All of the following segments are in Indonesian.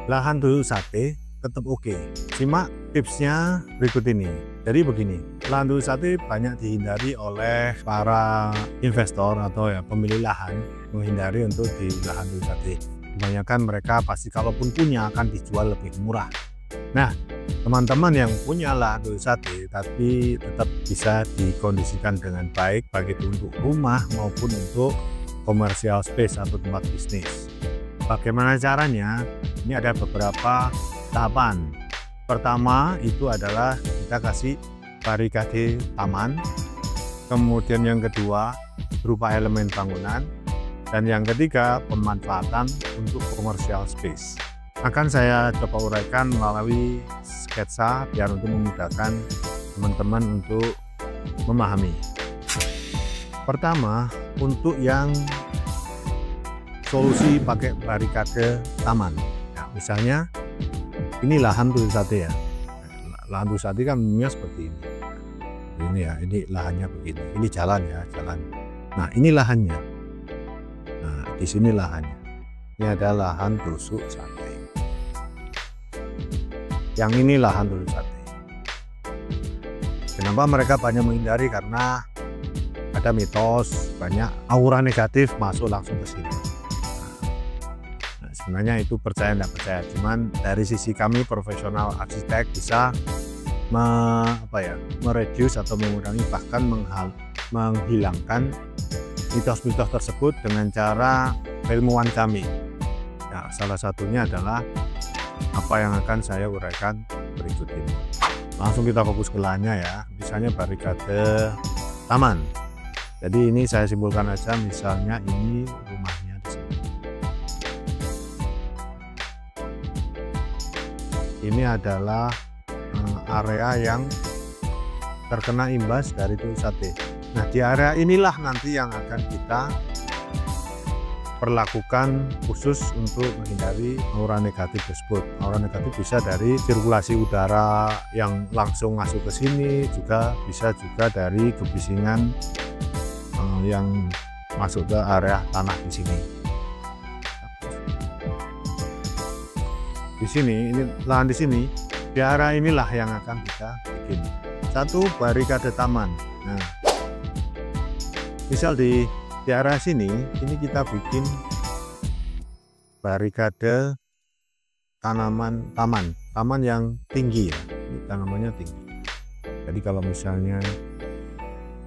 lahan dulu sate tetap oke. Simak tipsnya berikut ini. Jadi begini, lahan dulu sate banyak dihindari oleh para investor atau ya pemilik lahan, menghindari untuk di lahan dulu sate. Kebanyakan mereka pasti kalaupun punya akan dijual lebih murah. Nah, teman-teman yang punya lahan dulu sate tapi tetap bisa dikondisikan dengan baik, baik itu untuk rumah maupun untuk commercial space atau tempat bisnis. Bagaimana caranya? Ini ada beberapa tahapan. Pertama itu adalah kita kasih barikade taman, kemudian yang kedua berupa elemen bangunan, dan yang ketiga pemanfaatan untuk commercial space. Akan saya coba uraikan melalui sketsa biar untuk memudahkan teman-teman untuk memahami. Pertama, untuk yang solusi pakai barikade taman. Nah, misalnya ini lahan dulu sate ya. Lahan dulu sate kan umumnya seperti ini. Ini ya, ini lahannya begini. Ini jalan ya, jalan. Nah, ini lahannya. Nah, di sini lahannya. Ini ada lahan tusuk sate. Yang ini lahan dulu sate. Kenapa mereka banyak menghindari? Karena ada mitos banyak aura negatif masuk langsung ke sini. Sebenarnya itu percaya tidak percaya, cuman dari sisi kami profesional arsitek bisa mereduce atau mengurangi bahkan menghilangkan mitos-mitos tersebut dengan cara ilmuwan kami. Nah, salah satunya adalah apa yang akan saya uraikan berikut ini. Langsung kita fokus ke lahannya ya, misalnya barikade taman. Jadi ini saya simpulkan aja, misalnya ini rumahnya di sini. Ini adalah area yang terkena imbas dari tusuk sate. Nah, di area inilah nanti yang akan kita perlakukan khusus untuk menghindari aura negatif tersebut. Aura negatif bisa dari sirkulasi udara yang langsung masuk ke sini, juga bisa juga dari kebisingan yang masuk ke area tanah di sini. Di sini, ini lahan di sini, di area inilah yang akan kita bikin. Satu, barikade taman. Nah, misal di area sini, ini kita bikin barikade taman yang tinggi ya, ini tanamannya tinggi. Jadi kalau misalnya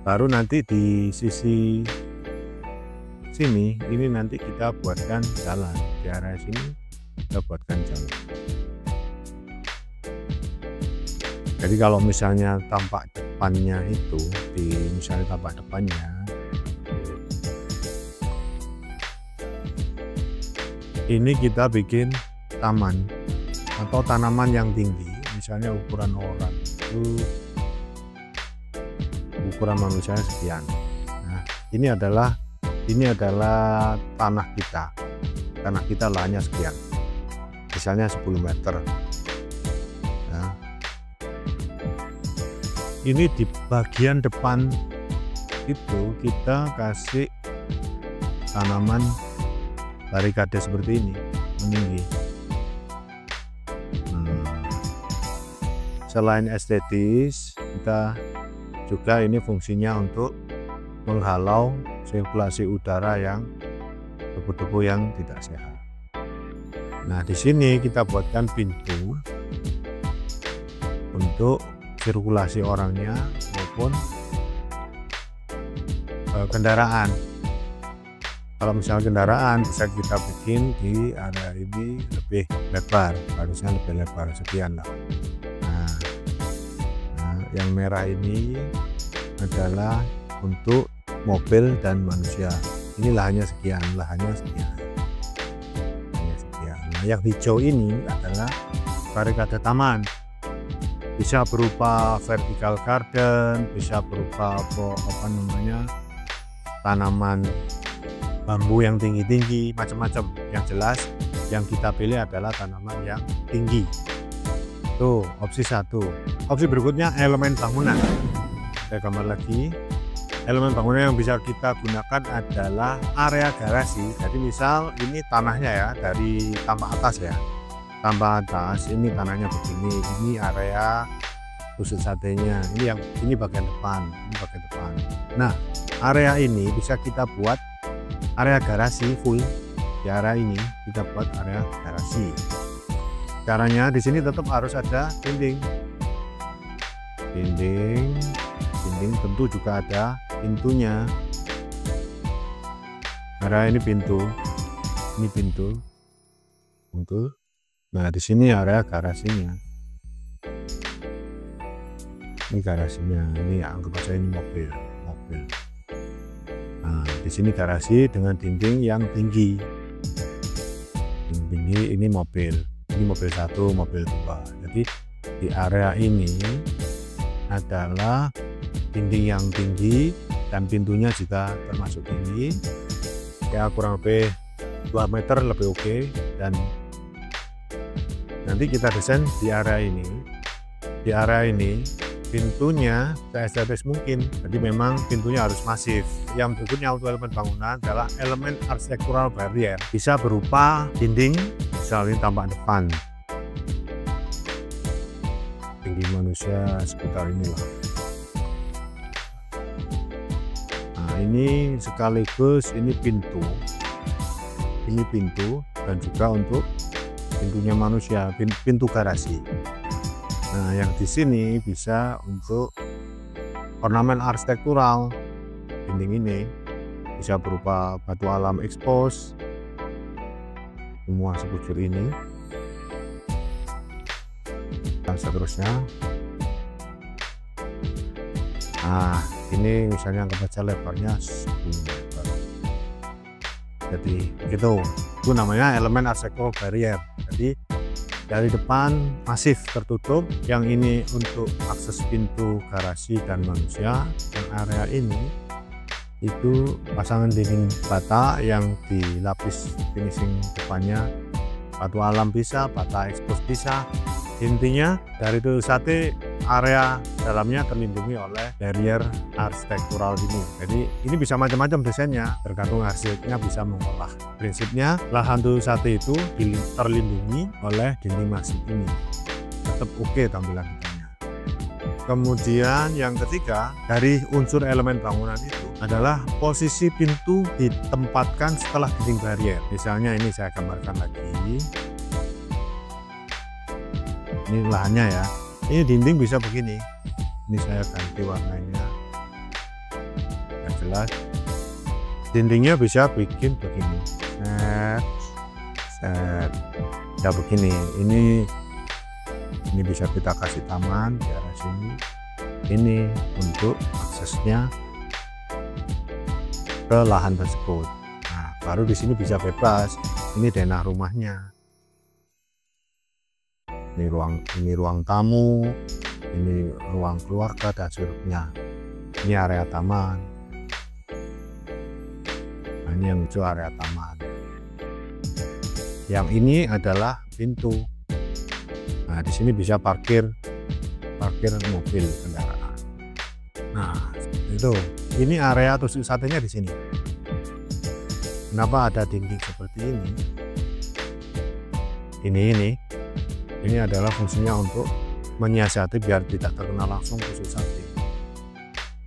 baru nanti di sisi sini, ini nanti kita buatkan jalan di area sini. Kita buatkan jalan. Jadi kalau misalnya tampak depannya itu misalnya tampak depannya ini kita bikin taman atau tanaman yang tinggi, misalnya ukuran orang itu ukuran manusianya sekian. Nah, ini adalah tanah kita lahannya sekian, misalnya 10 meter. Nah, ini di bagian depan itu kita kasih tanaman barikade seperti ini meninggi. Selain estetis, kita juga ini fungsinya untuk menghalau sirkulasi udara yang debu-debu yang tidak sehat. Nah, di sini kita buatkan pintu untuk sirkulasi orangnya maupun kendaraan. Kalau misalnya kendaraan bisa kita bikin di area ini lebih lebar, harusnya lebih lebar sekian lah. Nah, yang merah ini adalah untuk mobil dan manusia. Ini lahannya sekian, lahannya sekian. Nah, yang hijau ini adalah barikade taman. Bisa berupa vertical garden, bisa berupa tanaman bambu yang tinggi-tinggi, macam-macam. Yang jelas yang kita pilih adalah tanaman yang tinggi. Tuh, opsi 1. Opsi berikutnya elemen bangunan. Saya gambar lagi. Elemen bangunan yang bisa kita gunakan adalah area garasi. Jadi misal ini tanahnya ya, dari tampak atas ya. tambah atas ini tanahnya begini, ini area tusuk satenya, ini bagian depan, Nah, area ini bisa kita buat area garasi full. Di area ini kita buat area garasi. Caranya di sini tetap harus ada dinding tentu juga ada pintunya. Area ini pintu. Nah, di sini area garasinya. Ini garasinya, ini anggap saja ini mobil. Nah, di sini garasi dengan dinding yang tinggi. Ini mobil 1, mobil 2. Jadi di area ini adalah dinding yang tinggi dan pintunya juga termasuk tinggi. Ya kurang lebih 2 meter lebih oke. Dan nanti kita desain di area ini. Di area ini pintunya seestetis mungkin, jadi memang pintunya harus masif. Yang berikutnya untuk elemen bangunan adalah elemen arsitektural barrier, bisa berupa dinding, misalnya tampak depan, tinggi manusia sekitar inilah. Nah, ini sekaligus ini pintu dan juga untuk pintunya manusia, pintu garasi. Nah, yang di sini bisa untuk ornamen arsitektural. Dinding ini bisa berupa batu alam ekspos, semua sekujur ini. Dan seterusnya. Nah, ini misalnya anggap saja lebarnya 10 meter. Jadi itu namanya elemen arsitektural barrier. Jadi dari depan masif tertutup, yang ini untuk akses pintu garasi dan manusia. Yang area ini itu pasangan dinding bata yang dilapis finishing depannya batu alam bisa, bata ekspos bisa. Intinya dari tusuk sate area dalamnya terlindungi oleh barrier arsitektural ini. Jadi ini bisa macam-macam desainnya, tergantung arsiteknya bisa mengolah. Prinsipnya lahan tusuk sate itu terlindungi oleh dinding masif ini. Tetap oke tampilan kitanya. Kemudian yang ketiga, dari unsur elemen bangunan itu adalah posisi pintu ditempatkan setelah dinding barrier. Misalnya ini saya gambarkan lagi. Ini lahannya ya. Ini dinding bisa begini. Ini saya ganti warnanya. Yang jelas. Dindingnya bisa bikin begini. Set. Ya begini. Ini bisa kita kasih taman di arah sini. Ini untuk aksesnya ke lahan tersebut. Nah, baru di sini bisa bebas. Ini denah rumahnya. Ini ruang tamu, ini ruang keluarga dan seterusnya. Ini area taman. Nah, ini yang hijau area taman. Yang ini adalah pintu. Nah, di sini bisa parkir mobil kendaraan. Nah, itu. Ini area tusuk satenya di sini. Kenapa ada dinding seperti ini? Ini adalah fungsinya untuk menyiasati biar tidak terkena langsung tusuk sate.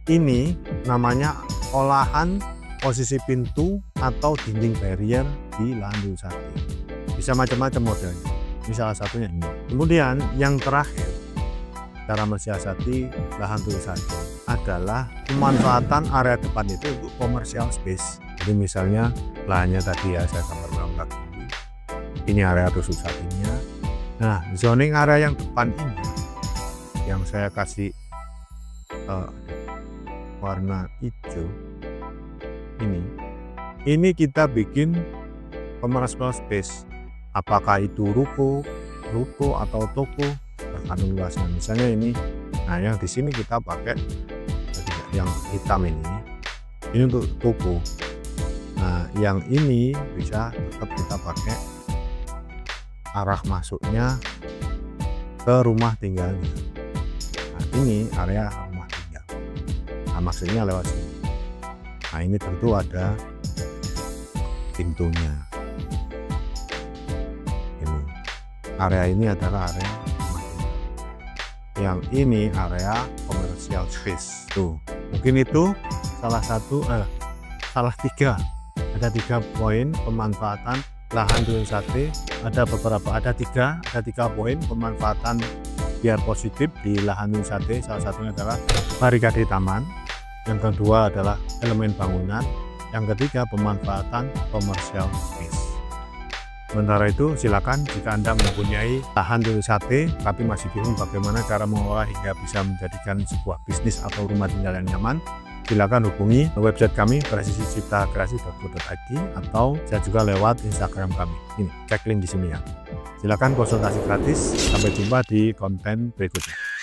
Ini namanya olahan posisi pintu atau dinding barrier di lahan tusuk sate. Bisa macam-macam modelnya. Ini salah satunya ini. Kemudian yang terakhir, cara mensiasati lahan tusuk sate adalah pemanfaatan area depan itu untuk commercial space. Jadi misalnya lahannya tadi ya saya gambarkan lagi. Ini area tusuk satenya. Nah, zoning area yang depan ini yang saya kasih warna hijau ini kita bikin commercial space. Apakah itu ruko atau toko, tergantung luasnya. Misalnya ini, nah yang di sini kita pakai yang hitam ini untuk toko. Nah, yang ini bisa tetap kita pakai arah masuknya ke rumah tinggalnya. Nah, ini area rumah tinggal. Nah, maksudnya lewat sini. Nah, ini tentu ada pintunya. Ini Area ini adalah area pemakaian. Yang ini area commercial space. Tuh, mungkin itu salah tiga. Ada 3 poin pemanfaatan lahan duyung sate. Ada tiga poin pemanfaatan biar positif di lahan duyung sate. Salah satunya adalah barikade taman. Yang kedua adalah elemen bangunan. Yang ketiga pemanfaatan commercial space. Sementara itu silakan jika Anda mempunyai lahan duyung sate tapi masih bingung bagaimana cara mengelola hingga bisa menjadikan sebuah bisnis atau rumah tinggal yang nyaman, silakan hubungi website kami presisiciptakreasi.co.id atau saya juga lewat Instagram kami. Ini cek link di sini ya. Silakan konsultasi gratis. Sampai jumpa di konten berikutnya.